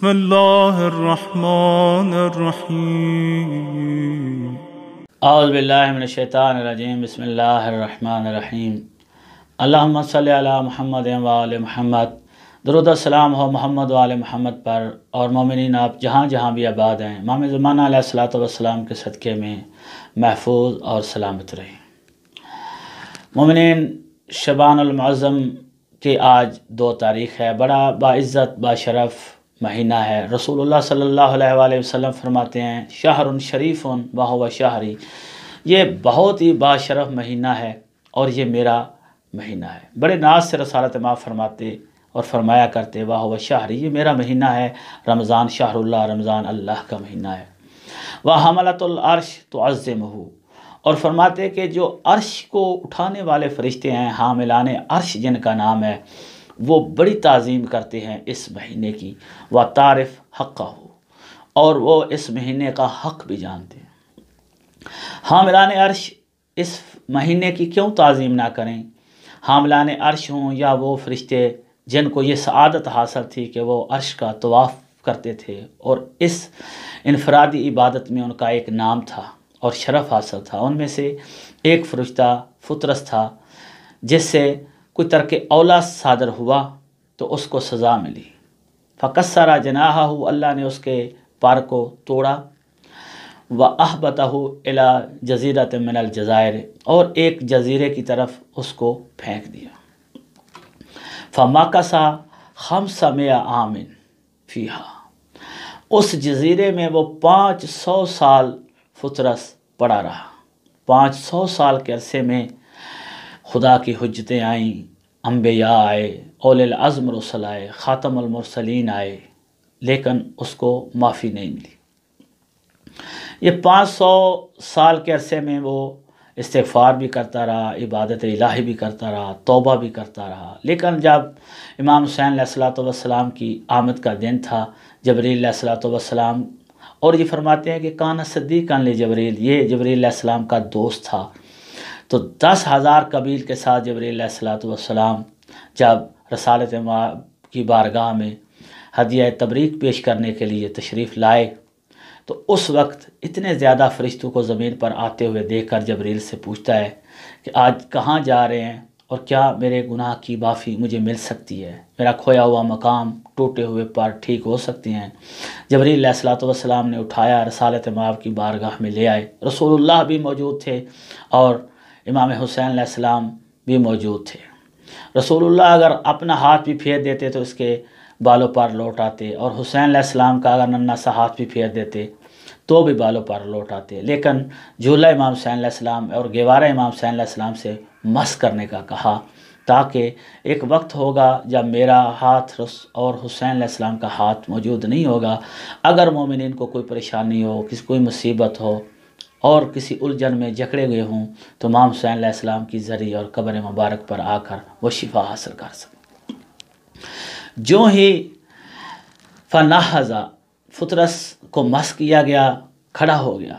بسم الله الرحمن الرحیم اعوذ باللہ من الشیطان الرجیم بسم اللہ الرحمن الرحیم اللہم صلی علی محمد و آل محمد۔ درود و سلام ہو محمد و آل محمد پر، اور مومنین آپ جہاں جہاں بھی آباد ہیں امام زمانہ علیہ الصلوۃ والسلام کے صدقے میں محفوظ اور سلامت رہیں۔ مومنین، شعبان المعظم کی آج 2 تاریخ ہے، بڑا باعزت باشرف مہینہ ہے۔ رسول اللہ صلی اللہ علیہ وآلہ وسلم فرماتے ہیں شہر شریف وہو شہری، یہ بہت ہی باشرف مہینہ ہے اور یہ میرا مہینہ ہے۔ بڑے ناز سے رسالت ماں فرماتے اور فرمایا کرتے وہو شہری، یہ میرا مہینہ ہے، رمضان شہر اللہ، رمضان اللہ کا مہینہ ہے۔ وحملۃ العرش تعظمہ، اور فرماتے کہ جو عرش کو اٹھانے والے فرشتے ہیں، حاملان عرش جن کا نام ہے، وہ بڑی تعظیم کرتے ہیں اس مہینے کی۔ وَتَعْرِفْ حَقَّهُ، اور وہ اس مہینے کا حق بھی جانتے ہیں۔ حاملان عرش اس مہینے کی کیوں تعظیم نہ کریں؟ حاملان عرش ہوں یا وہ فرشتے جن کو یہ سعادت حاصل تھی کہ وہ عرش کا طواف کرتے تھے، اور اس انفرادی عبادت میں ان کا ایک نام تھا اور شرف حاصل تھا۔ ان میں سے ایک فرشتہ فطرس تھا جس سے کوئی ترک اولا صادر ہوا تو اس کو سزا ملی۔ فَكَسَّرَ جَنَاحَهُ، اللہ نے اس کے پر کو توڑا۔ وَأَحْبَتَهُ إِلَى جَزِيرَةٍ مِّنَ الْجَزَائِرِ، اور ایک جزیرے کی طرف اس کو پھینک دیا۔ فَمَكَثَ 500 عام فِيهَا، اس جزیرے میں وہ 500 سال فطرس پڑا رہا۔ 500 سال کے عرصے میں خدا کی حجتیں آئیں، انبیاء آئے، اولِ العزم رسل آئے، خاتم المرسلین آئے، لیکن اس کو معافی نہیں ملی۔ یہ 500 سال کے عرصے میں وہ استغفار بھی کرتا رہا، عبادت الہی بھی کرتا رہا، توبہ بھی کرتا رہا، لیکن جب امام حسین علیہ السلام کی آمد کا دن تھا، جبریل علیہ السلام، اور یہ فرماتے ہیں کہ کان صدیقاً لجبریل، یہ جبریل علیہ السلام کا دوست تھا، تو 10,000 قبیل کے ساتھ جبریل علیہ السلام جب رسالت ماں کی بارگاہ میں ہدیہ تبریک پیش کرنے کے لیے تشریف لائے تو اس وقت اتنے زیادہ فرشتوں کو زمین پر آتے ہوئے دیکھ کر جبریل سے پوچھتا ہے کہ آج کہاں جا رہے ہیں اور کیا میرے گناہ کی معافی مجھے مل سکتی ہے، میرا کھویا ہوا مقام، ٹوٹے ہوئے پر ٹھیک ہو سکتے ہیں؟ جبریل علیہ السلام نے اٹھایا، رسالت مآب کی بارگاہ میں لے آئے۔ رسول اللہ بھی موجود تھے اور امام حسین علیہ السلام بھی موجود تھے۔ رسول اللہ اگر اپنا ہاتھ بھی پھیر دیتے تو اس کے بالوں پر لوٹ آتے، اور حسین علیہ السلام کا اگر ننھا سا ہاتھ بھی پھیر دیتے تو بھی بالوں پر لوٹ آتے، لیکن جھولا امام حسین علیہ السلام اور گیوارہ امام حسین علیہ السلام سے مس کرنے کا کہا، تاکہ ایک وقت ہوگا جب میرا ہاتھ اور حسین علیہ السلام کا ہاتھ موجود نہیں ہوگا، اگر مومنین کو کوئی پریشانی ہو، کسی کوئی مصیبت ہو اور کسی الجھن میں جکڑے ہوئے ہوں تو امام حسین علیہ السلام کی زری اور قبر مبارک پر آ کر وہ شفا حاصل کر سکیں۔ جو ہی فنہض، فطرس کو مس کیا گیا، کھڑا ہو گیا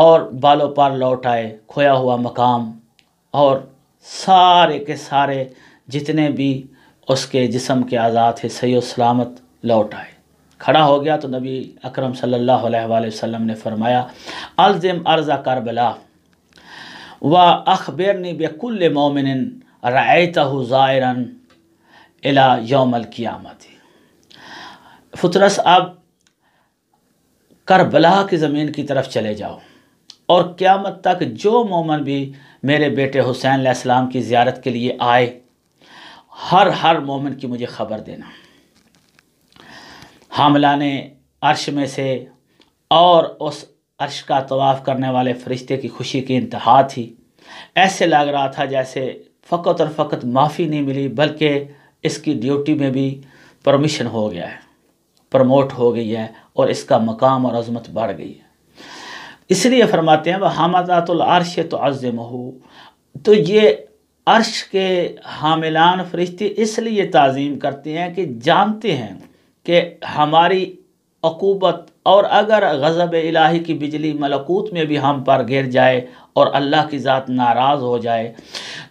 اور بالوں پر لوٹ آئے، کھویا ہوا مقام اور سارے کے سارے جتنے بھی اس کے جسم کے اعضاء تھے صحیح و سلامت لوٹ آئے۔ کھڑا ہو گیا تو نبی اکرم صلی اللہ علیہ وآلہ وسلم نے فرمایا الزم ارض کربلا واخبرنی بکل مومن رأیتہ زائرا الی یوم القیامت۔ فطرس اب کربلا کی زمین کی طرف چلے جاؤ اور قیامت تک جو مومن بھی میرے بیٹے حسین علیہ السلام کی زیارت کے لیے آئے، ہر مومن کی مجھے خبر دینا۔ حاملان عرش میں سے اور اس عرش کا طواف کرنے والے فرشتے کی خوشی کی انتہا تھی، ایسے لگ رہا تھا جیسے فقط اور فقط معافی نہیں ملی بلکہ اس کی ڈیوٹی میں بھی پرمیشن ہو گیا ہے، پروموٹ ہو گئی ہے اور اس کا مقام اور عظمت بڑھ گئی ہے۔ اس لیے فرماتے ہیں وَحَمَلَةُ الْعَرْشِ تُعَظِّمُهُ، تو یہ عرش کے حاملان فرشتے اس لیے تعظیم کرتے ہیں کہ جانتے ہیں کہ ہماری عقوبت اور اگر غضب الہی کی بجلی ملکوت میں بھی ہم پر گر جائے اور اللہ کی ذات ناراض ہو جائے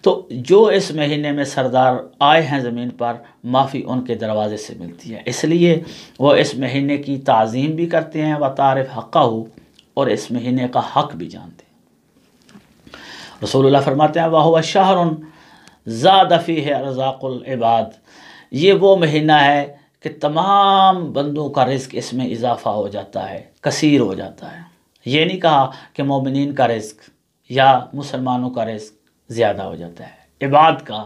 تو جو اس مہینے میں سردار آئے ہیں زمین پر معافی ان کے دروازے سے ملتی ہے، اس لیے وہ اس مہینے کی تعظیم بھی کرتے ہیں وَتَعْرِفْ حَقَّهُ، اور اس مہینے کا حق بھی جانتے ہیں۔ رسول اللہ فرماتے ہیں وَهُوَ شَهْرٌ زَادَ فِيهِ أَرْزَاقُ الْعِبَادِ، یہ وہ مہینہ ہے کہ تمام بندوں کا رزق اس میں اضافہ ہو جاتا ہے، کثیر ہو جاتا ہے۔ یہ نہیں کہا کہ مومنین کا رزق یا مسلمانوں کا رزق زیادہ ہو جاتا ہے، عباد کا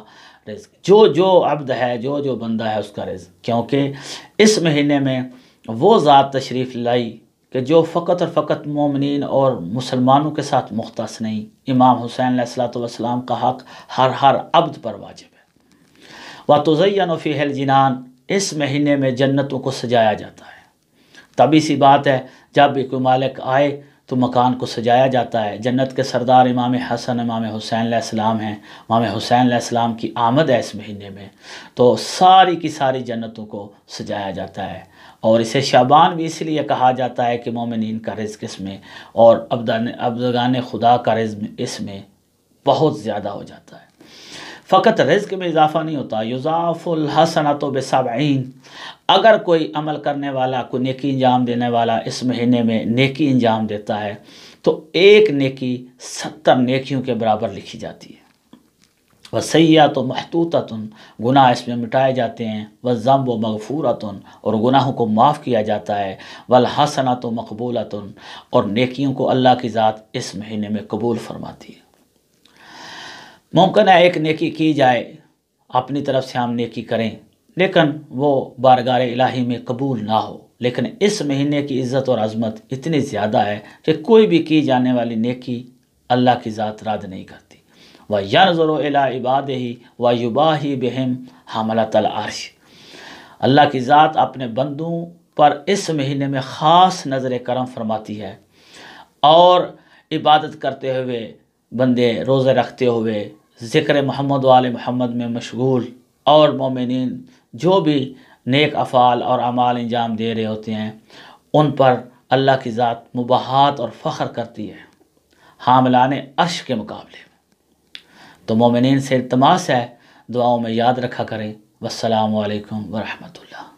رزق، جو عبد ہے، جو بندہ ہے اس کا رزق، کیونکہ اس مہینے میں وہ ذات تشریف لائی کہ جو فقط اور فقط مومنین اور مسلمانوں کے ساتھ مختص نہیں، امام حسین علیہ السلام کا حق ہر عبد پر واجب ہے۔ وَتُزَيَّنُ فِيهِ الْجِنَانِ، اس مہینے میں جنتوں کو سجایا جاتا ہے۔ طبی سی بات ہے جب بھی کوئی مالک آئے تو مکان کو سجایا جاتا ہے۔ جنت کے سردار امام حسن امام حسین علیہ السلام ہیں، امام حسین علیہ السلام کی آمد ہے اس مہینے میں، تو ساری کی ساری جنتوں کو سجایا جاتا ہے۔ اور اسے شعبان بھی اس لیے کہا جاتا ہے کہ مومنین کا رزق اس میں اور عبدگان خدا کا رزق اس میں بہت زیادہ ہو جاتا ہے۔ فقط رزق میں اضافہ نہیں ہوتا، یضاعف الحسنۃ ب70، اگر کوئی عمل کرنے والا، کوئی نیکی انجام دینے والا اس مہینے میں نیکی انجام دیتا ہے تو ایک نیکی 70 نیکیوں کے برابر لکھی جاتی ہے۔ وَالسَّیِّئَاتُ مَحْطُوطَةٌ، گناہ اس میں مٹائے جاتے ہیں۔ وَالذَّنبُ مَغْفُورَةٌ، اور گناہوں کو معاف کیا جاتا ہے۔ وَالْحَسَنَةُ مَقْبُولَةٌ، اور نیکیوں کو اللہ کی ذات اس مہینے میں قبول فرماتی ہے۔ ممکن ہے ایک نیکی کی جائے، اپنی طرف سے ہم نیکی کریں لیکن وہ بارگاہ الہی میں قبول نہ ہو، لیکن اس مہینے کی عزت اور عظمت اتنی زیادہ ہے کہ کوئی بھی کی جانے والی نیکی اللہ کی ذات رد نہیں کرتی۔ وَيَنْظُرُ إِلَىٰ عِبَادِهِ وَيُبَاهِي بِهِمْ حَمَلَةَ الْعَرْشِ، اللہ کی ذات اپنے بندوں پر اس مہینے میں خاص نظر کرم فرماتی ہے، اور عبادت کرتے ہوئے بندے، روزے رکھتے ہوئے، ذکر محمد و آل محمد میں مشغول، اور مومنین جو بھی نیک افعال اور اعمال انجام دے رہے ہوتے ہیں ان پر اللہ کی ذات مباحات اور فخر کرتی ہے حاملان عرش کے مقابلے میں۔ تو مومنین سے التماس ہے دعاؤں میں یاد رکھا کریں۔ والسلام علیکم ورحمۃ اللہ۔